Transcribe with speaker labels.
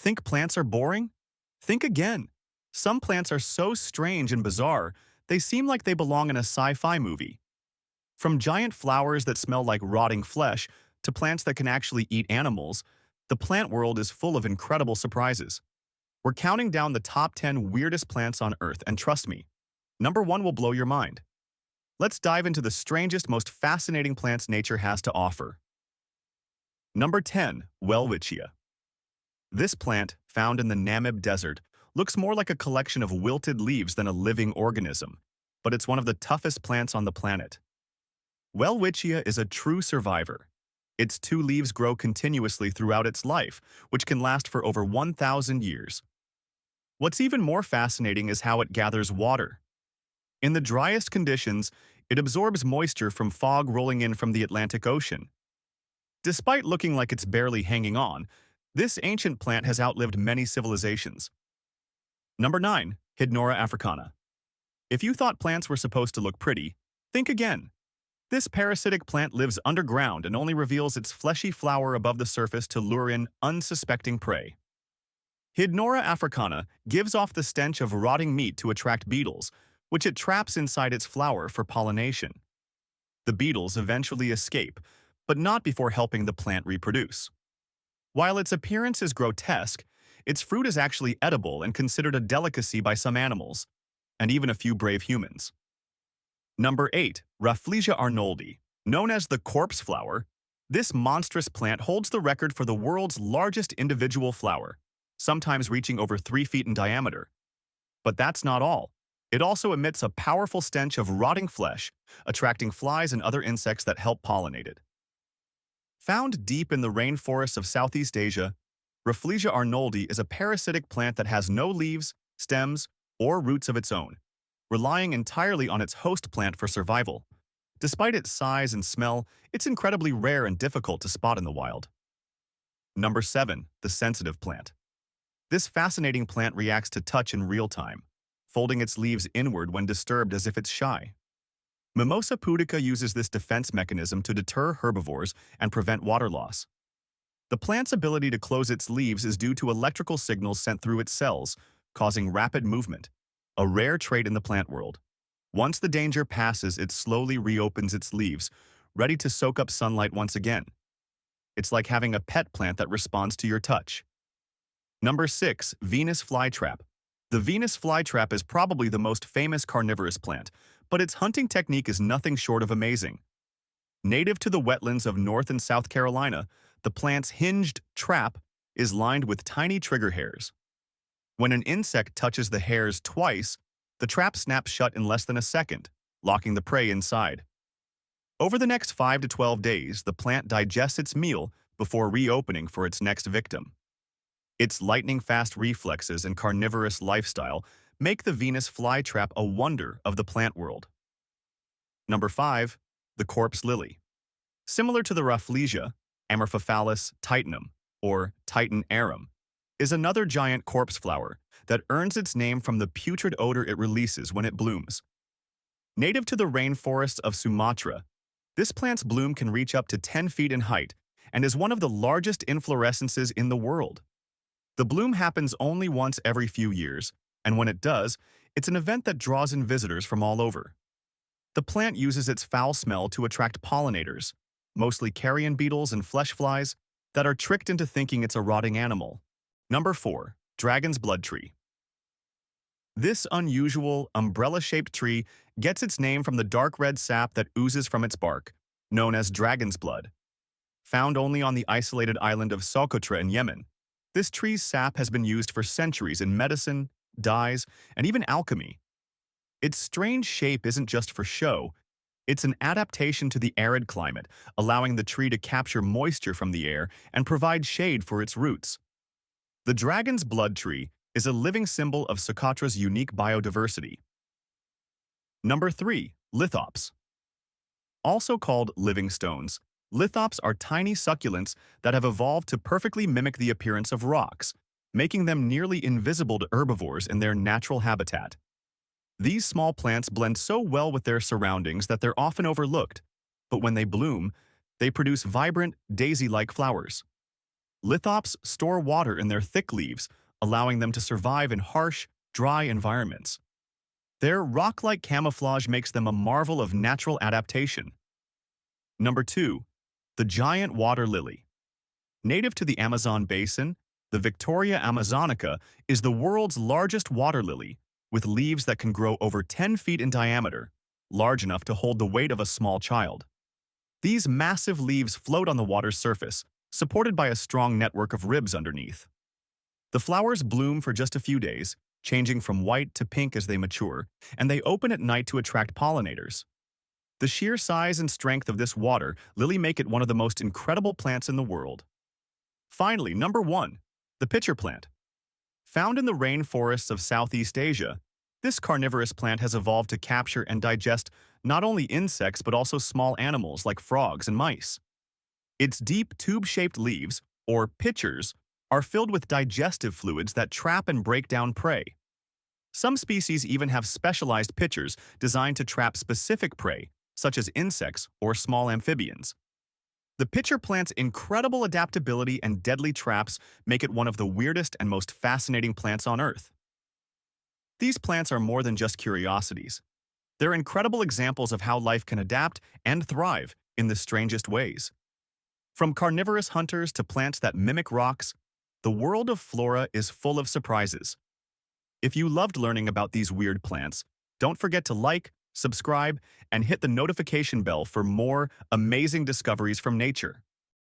Speaker 1: Think plants are boring? Think again. Some plants are so strange and bizarre, they seem like they belong in a sci-fi movie. From giant flowers that smell like rotting flesh to plants that can actually eat animals, the plant world is full of incredible surprises. We're counting down the top 10 weirdest plants on Earth, and trust me, number 1 will blow your mind. Let's dive into the strangest, most fascinating plants nature has to offer. Number 10. Wellwia. This plant, found in the Namib Desert, looks more like a collection of wilted leaves than a living organism, but it's one of the toughest plants on the planet. Wellwia is a true survivor. Its two leaves grow continuously throughout its life, which can last for over 1,000 years. What's even more fascinating is how it gathers water. In the driest conditions, it absorbs moisture from fog rolling in from the Atlantic Ocean. Despite looking like it's barely hanging on, this ancient plant has outlived many civilizations. Number 9. Hideora Africana. If you thought plants were supposed to look pretty, think again. This parasitic plant lives underground and only reveals its fleshy flower above the surface to lure in unsuspecting prey. Hideora africana gives off the stench of rotting meat to attract beetles, which it traps inside its flower for pollination. The beetles eventually escape, but not before helping the plant reproduce. While its appearance is grotesque, its fruit is actually edible and considered a delicacy by some animals, and even a few brave humans. Number 8. Rafia aroldi. Known as the corpse flower, this monstrous plant holds the record for the world's largest individual flower, sometimes reaching over 3 feet in diameter. But that's not all. It also emits a powerful stench of rotting flesh, attracting flies and other insects that help pollinate it. Found deep in the rainforests of Southeast Asia, Rafia aroldi is a parasitic plant that has no leaves, stems, or roots of its own, relying entirely on its host plant for survival. Despite its size and smell, it's incredibly rare and difficult to spot in the wild. Number 7. The sensitive plant. This fascinating plant reacts to touch in real time, folding its leaves inward when disturbed as if it's shy. Mimosa pudica uses this defense mechanism to deter herbivores and prevent water loss. The plant's ability to close its leaves is due to electrical signals sent through its cells, causing rapid movement, a rare trait in the plant world. Once the danger passes, it slowly reopens its leaves, ready to soak up sunlight once again. It's like having a pet plant that responds to your touch. Number 6. Venus Flytrap. The Venus Flytrap is probably the most famous carnivorous plant, but its hunting technique is nothing short of amazing. Native to the wetlands of North and South Carolina, the plant's hinged trap is lined with tiny trigger hairs. When an insect touches the hairs twice, the trap snaps shut in less than a second, locking the prey inside. Over the next 5 to 12 days, the plant digests its meal before reopening for its next victim. Its lightning-fast reflexes and carnivorous lifestyle make the Venus flytrap a wonder of the plant world. Number 5. The corpse lily. Similar to the Rafia, Amorphophallus titanum, or Titan arum, is another giant corpse flower that earns its name from the putrid odor it releases when it blooms. Native to the rainforests of Sumatra, this plant's bloom can reach up to 10 feet in height and is one of the largest inflorescences in the world. The bloom happens only once every few years, and when it does, it's an event that draws in visitors from all over. The plant uses its foul smell to attract pollinators, mostly carrion beetles and flesh flies, that are tricked into thinking it's a rotting animal. Number 4. Dragon's blood tree. This unusual, umbrella-shaped tree gets its name from the dark red sap that oozes from its bark, known as dragon's blood. Found only on the isolated island of Socotra in Yemen, this tree's sap has been used for centuries in medicine, dyes, and even alchemy. Its strange shape isn't just for show, it's an adaptation to the arid climate, allowing the tree to capture moisture from the air and provide shade for its roots. The dragon's blood tree is a living symbol of Socotra's unique biodiversity. Number 3. Lithops. Also called living stones, lithops are tiny succulents that have evolved to perfectly mimic the appearance of rocks, making them nearly invisible to herbivores in their natural habitat. These small plants blend so well with their surroundings that they're often overlooked, but when they bloom, they produce vibrant, daisy-like flowers. Lithops store water in their thick leaves, allowing them to survive in harsh, dry environments. Their rock-like camouflage makes them a marvel of natural adaptation. Number 2. The giant water lily. Native to the Amazon basin, the Victoria amazonica is the world's largest water lily, with leaves that can grow over 10 feet in diameter, large enough to hold the weight of a small child. These massive leaves float on the water's surface, supported by a strong network of ribs underneath. The flowers bloom for just a few days, changing from white to pink as they mature, and they open at night to attract pollinators. The sheer size and strength of this water lily make it one of the most incredible plants in the world. Finally, number 1. The pitcher plant. Found in the rainforests of Southeast Asia, this carnivorous plant has evolved to capture and digest not only insects but also small animals like frogs and mice. Its deep tube-shaped leaves, or pitchers, are filled with digestive fluids that trap and break down prey. Some species even have specialized pitchers designed to trap specific prey, such as insects or small amphibians. The pitcher plant's incredible adaptability and deadly traps make it one of the weirdest and most fascinating plants on Earth. These plants are more than just curiosities. They're incredible examples of how life can adapt and thrive in the strangest ways. From carnivorous hunters to plants that mimic rocks, the world of flora is full of surprises. If you loved learning about these weird plants, don't forget to like, subscribe, and hit the notification bell for more amazing discoveries from nature.